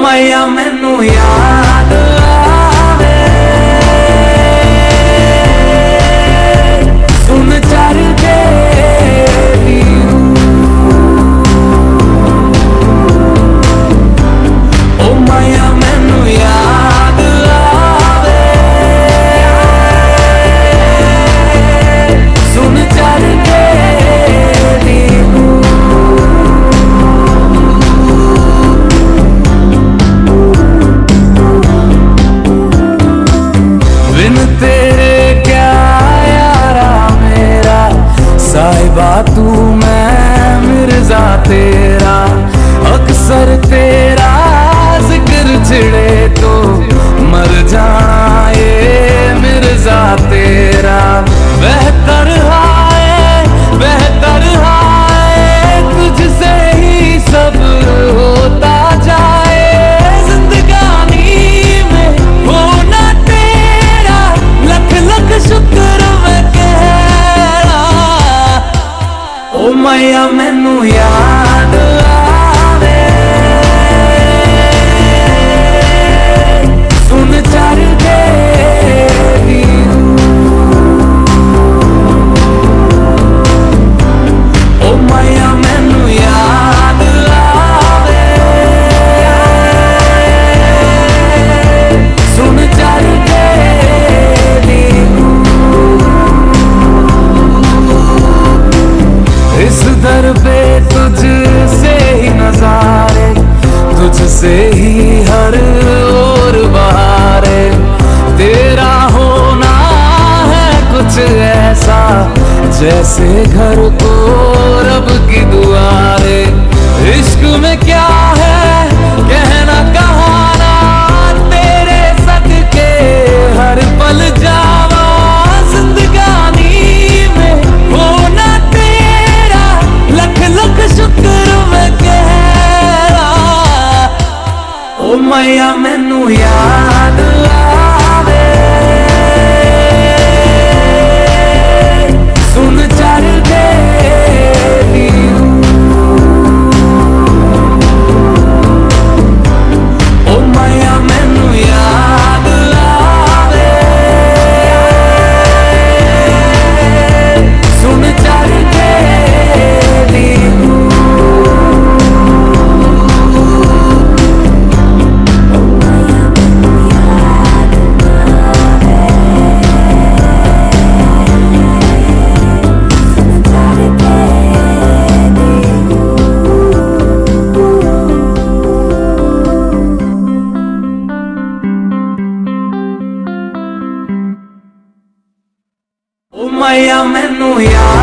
मैया मैनू याद आवे सुन चरखे दी ओ मैया मैनू याद आवे सुन चरखे दी बिन तेरे क्या यारा मेरा साहिबा तू मैं मिर्जा तेरा अक्सर तेरा जिक्र छिड़े तो मर जाए मिर्जा तेरा बेहतर हाय तुझसे ही सब होता जाए जिंदगानी में होना तेरा लख लख शुक्र मैं कह रहा ओ मैया मैनू याद आवे सुन चरखे दी ओ मैया मैनू याद आवे सुन चरखे दी इस दर पे तुझसे ही नजारे तुझसे ही हर ओर बहारे तेरा होना है कुछ ऐसा जैसे घर को रब की दुआरे इश्क में क्या है कहना कहाना तेरे सदके हर पल जावा जिंदगानी में होना तेरा लख लख शुक्र मैं कह रहा ओ मैया मैनू याद आवे सुन चरखे दी ओ मैया मैनू याद आवे सुन चरखे दी ओ मैया मैनू याद